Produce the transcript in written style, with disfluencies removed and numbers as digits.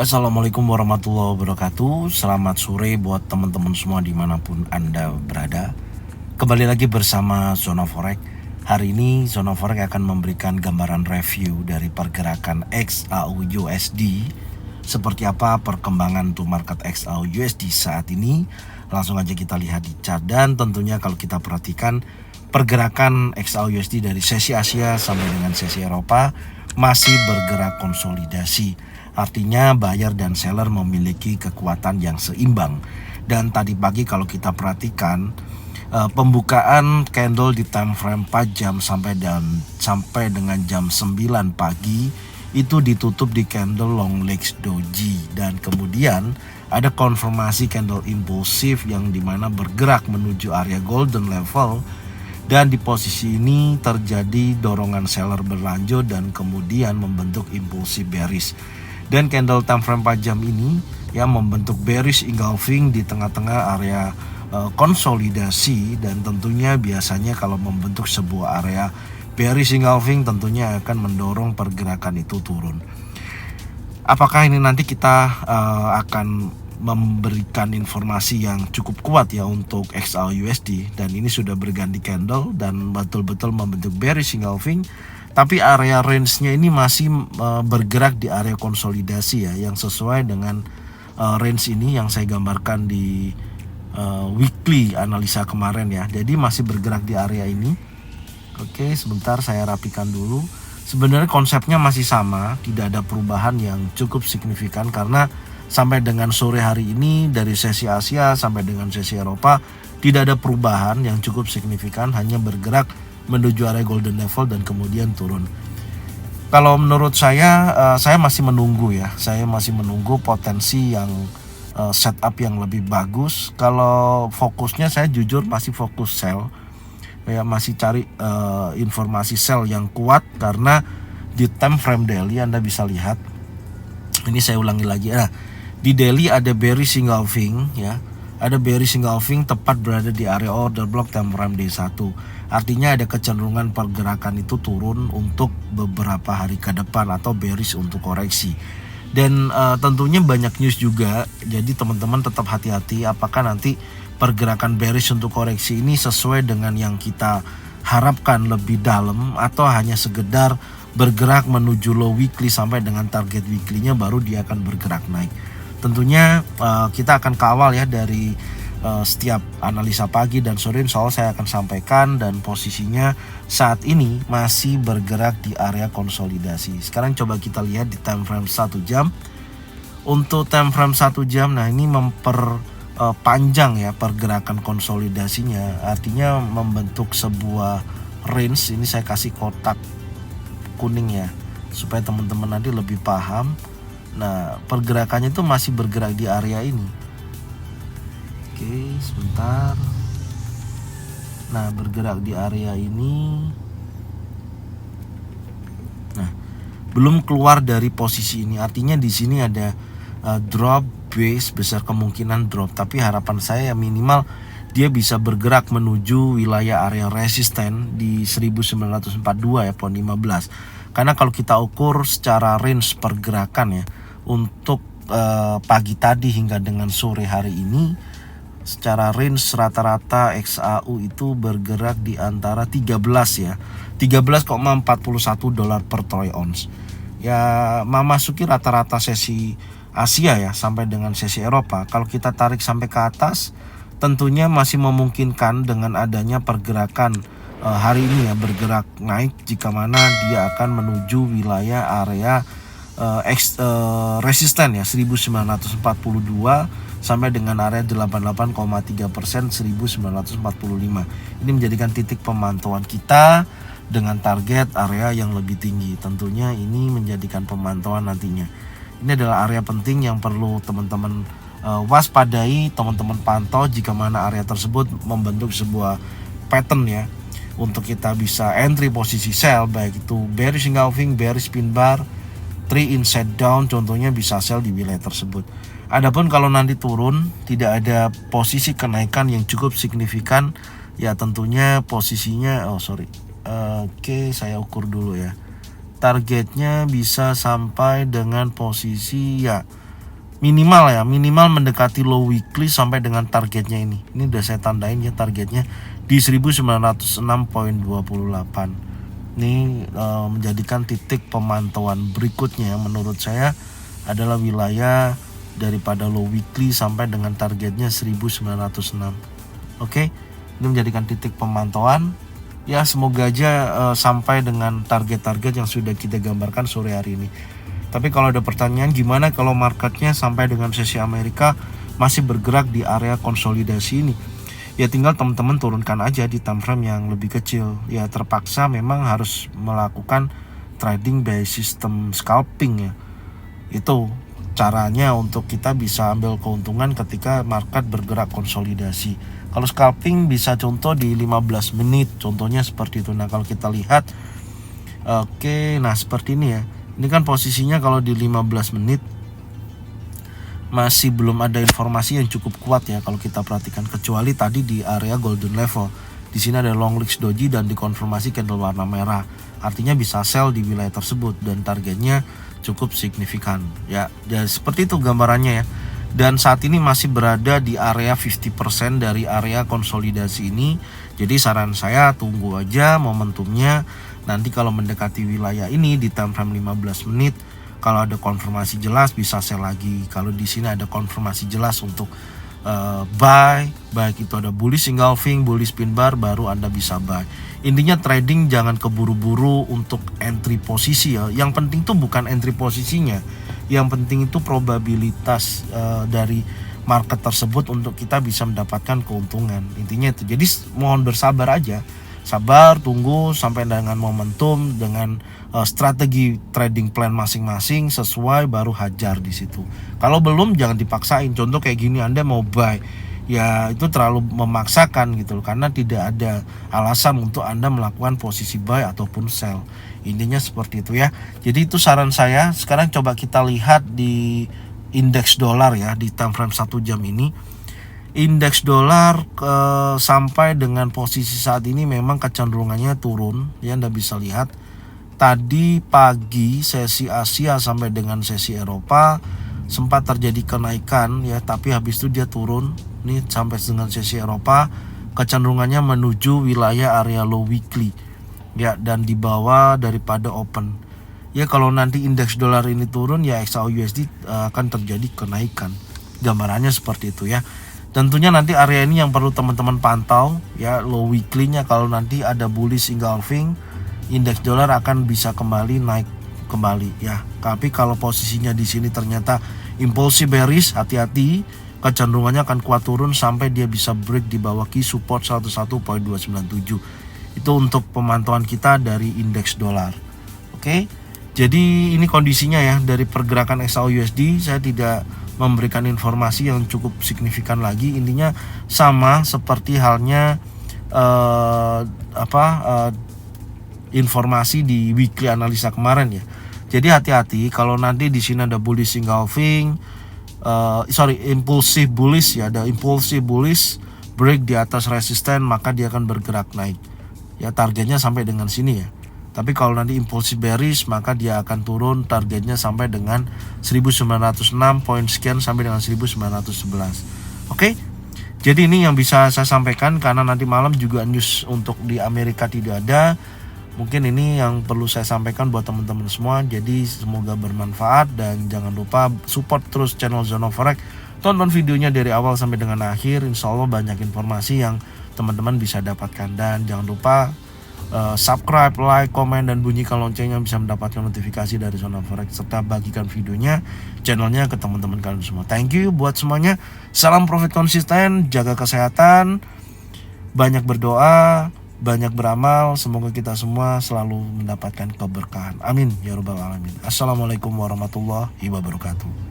Assalamualaikum warahmatullahi wabarakatuh. Selamat sore buat teman-teman semua dimanapun Anda berada. Kembali lagi bersama Zona Forex. Hari ini Zona Forex akan memberikan gambaran review dari pergerakan XAU USD. Seperti apa perkembangan untuk market XAU USD saat ini. Langsung aja kita lihat di chart. Dan tentunya kalau kita perhatikan pergerakan XAU USD dari sesi Asia sampai dengan sesi Eropa masih bergerak konsolidasi. Artinya buyer dan seller memiliki kekuatan yang seimbang. Dan tadi pagi kalau kita perhatikan pembukaan candle di time frame 4 jam sampai dengan jam 9 pagi itu ditutup di candle long legs doji, dan kemudian ada konfirmasi candle impulsif yang dimana bergerak menuju area golden level. Dan di posisi ini terjadi dorongan seller berlanjut dan kemudian membentuk impulsif bearish. Dan candle time frame 4 jam ini yang membentuk bearish engulfing di tengah-tengah area konsolidasi, dan tentunya biasanya kalau membentuk sebuah area bearish engulfing tentunya akan mendorong pergerakan itu turun. Apakah ini nanti kita akan memberikan informasi yang cukup kuat ya untuk XAU USD, dan ini sudah berganti candle dan betul-betul membentuk bearish engulfing, tapi area range-nya ini masih bergerak di area konsolidasi ya, yang sesuai dengan range ini yang saya gambarkan di weekly analisa kemarin ya. Jadi masih bergerak di area ini. Oke, sebentar saya rapikan dulu. Sebenarnya konsepnya masih sama, tidak ada perubahan yang cukup signifikan karena sampai dengan sore hari ini dari sesi Asia sampai dengan sesi Eropa tidak ada perubahan yang cukup signifikan, hanya bergerak menuju area golden level dan kemudian turun. Kalau menurut saya masih menunggu ya, saya masih menunggu potensi yang setup yang lebih bagus. Kalau fokusnya saya jujur masih fokus sell ya, masih cari informasi sell yang kuat, karena di time frame daily Anda bisa lihat, ini saya ulangi lagi ya, di daily ada bearish engulfing ya, ada bearish engulfing tepat berada di area order block time frame D1. Artinya ada kecenderungan pergerakan itu turun untuk beberapa hari ke depan atau bearish untuk koreksi. Dan tentunya banyak news juga, jadi teman-teman tetap hati-hati apakah nanti pergerakan bearish untuk koreksi ini sesuai dengan yang kita harapkan lebih dalam, atau hanya sekedar bergerak menuju low weekly sampai dengan target weekly-nya baru dia akan bergerak naik. Tentunya kita akan kawal ya dari setiap analisa pagi dan sore, insya Allah saya akan sampaikan, dan posisinya saat ini masih bergerak di area konsolidasi. Sekarang coba kita lihat di time frame 1 jam. Untuk time frame 1 jam, nah ini panjang ya pergerakan konsolidasinya, artinya membentuk sebuah range. Ini saya kasih kotak kuning ya supaya teman-teman nanti lebih paham. Nah, pergerakannya itu masih bergerak di area ini. Oke, sebentar. Nah, bergerak di area ini. Nah, belum keluar dari posisi ini. Artinya di sini ada drop base, besar kemungkinan drop, tapi harapan saya minimal dia bisa bergerak menuju wilayah area resisten di 1942 ya, poin 15. Karena kalau kita ukur secara range pergerakan ya untuk pagi tadi hingga dengan sore hari ini, secara range rata-rata XAU itu bergerak di antara 13 ya, 13,41 dolar per troy ounce. Ya memasuki rata-rata sesi Asia ya sampai dengan sesi Eropa. Kalau kita tarik sampai ke atas, tentunya masih memungkinkan dengan adanya pergerakan hari ini ya bergerak naik, jika mana dia akan menuju wilayah area resisten ya 1942 sampai dengan area 88,3% 1945. Ini menjadikan titik pemantauan kita dengan target area yang lebih tinggi. Tentunya ini menjadikan pemantauan nantinya. Ini adalah area penting yang perlu teman-teman waspadai, teman-teman pantau jika mana area tersebut membentuk sebuah pattern ya, untuk kita bisa entry posisi sell, baik itu bearish engulfing, bearish pin bar, 3 inside down, contohnya bisa sell di wilayah tersebut. Adapun kalau nanti turun tidak ada posisi kenaikan yang cukup signifikan ya, tentunya posisinya oke, saya ukur dulu ya. Targetnya bisa sampai dengan posisi ya minimal mendekati low weekly sampai dengan targetnya ini. Ini udah saya tandain ya targetnya di 1906.28. Ini menjadikan titik pemantauan berikutnya menurut saya adalah wilayah daripada low weekly sampai dengan targetnya 1906. Oke, ini menjadikan titik pemantauan. Ya semoga aja sampai dengan target-target yang sudah kita gambarkan sore hari ini. Tapi kalau ada pertanyaan gimana kalau marketnya sampai dengan sesi Amerika masih bergerak di area konsolidasi ini, ya tinggal teman-teman turunkan aja di time frame yang lebih kecil. Ya terpaksa memang harus melakukan trading by system scalping ya. Itu caranya untuk kita bisa ambil keuntungan ketika market bergerak konsolidasi. Kalau scalping bisa contoh di 15 menit, contohnya seperti itu. Nah kalau kita lihat, oke, nah seperti ini ya. Ini kan posisinya kalau di 15 menit masih belum ada informasi yang cukup kuat ya kalau kita perhatikan, kecuali tadi di area golden level. Di sini ada long legs doji dan dikonfirmasi candle warna merah. Artinya bisa sell di wilayah tersebut dan targetnya cukup signifikan. Ya seperti itu gambarannya ya. Dan saat ini masih berada di area 50% dari area konsolidasi ini. Jadi saran saya tunggu aja momentumnya. Nanti kalau mendekati wilayah ini di time frame 15 menit, kalau ada konfirmasi jelas bisa sell lagi. Kalau di sini ada konfirmasi jelas untuk buy, baik itu ada bullish engulfing, bullish pin bar, baru Anda bisa buy. Intinya trading jangan keburu-buru untuk entry posisi ya. Yang penting tuh bukan entry posisinya, yang penting itu probabilitas dari market tersebut untuk kita bisa mendapatkan keuntungan. Intinya itu. Jadi mohon bersabar aja. Sabar, tunggu sampai dengan momentum, dengan strategi trading plan masing-masing sesuai, baru hajar di situ. Kalau belum jangan dipaksain. Contoh kayak gini, Anda mau buy, ya itu terlalu memaksakan gitu loh, karena tidak ada alasan untuk Anda melakukan posisi buy ataupun sell. Intinya seperti itu ya. Jadi itu saran saya. Sekarang coba kita lihat di indeks dolar ya di time frame 1 jam ini. Indeks dolar sampai dengan posisi saat ini memang kecenderungannya turun ya, Anda bisa lihat. Tadi pagi sesi Asia sampai dengan sesi Eropa sempat terjadi kenaikan ya, tapi habis itu dia turun. Ini sampai dengan sesi Eropa kecenderungannya menuju wilayah area low weekly ya, dan di bawah daripada open. Ya kalau nanti indeks dolar ini turun ya XAUUSD akan terjadi kenaikan. Gambarannya seperti itu ya. Tentunya nanti area ini yang perlu teman-teman pantau ya, low weekly-nya. Kalau nanti ada bullish engulfing, indeks dolar akan bisa kembali naik kembali ya. Tapi kalau posisinya di sini ternyata impulsif bearish, hati-hati, kecenderungannya akan kuat turun sampai dia bisa break di bawah key support 101.297. Itu untuk pemantauan kita dari indeks dolar. Oke. Jadi ini kondisinya ya dari pergerakan XAUUSD. Saya tidak memberikan informasi yang cukup signifikan lagi. Intinya sama seperti halnya informasi di weekly analisa kemarin ya. Jadi hati-hati kalau nanti di sini ada bullish engulfing, impulsive bullish ya, ada impulsive bullish break di atas resisten, maka dia akan bergerak naik. Ya targetnya sampai dengan sini ya. Tapi kalau nanti impulsif bearish, maka dia akan turun, targetnya sampai dengan 1906 poin sekian sampai dengan 1911. Oke. Jadi ini yang bisa saya sampaikan, karena nanti malam juga news untuk di Amerika tidak ada. Mungkin ini yang perlu saya sampaikan buat teman-teman semua. Jadi semoga bermanfaat dan jangan lupa support terus channel Zona Forex. Tonton videonya dari awal sampai dengan akhir. Insya Allah banyak informasi yang teman-teman bisa dapatkan, dan jangan lupa subscribe, like, komen, dan bunyikan loncengnya bisa mendapatkan notifikasi dari Zona Forex, serta bagikan videonya, channelnya ke teman-teman kalian semua. Thank you buat semuanya. Salam profit konsisten, jaga kesehatan, banyak berdoa, banyak beramal. Semoga kita semua selalu mendapatkan keberkahan. Amin ya rabbal alamin. Assalamualaikum warahmatullahi wabarakatuh.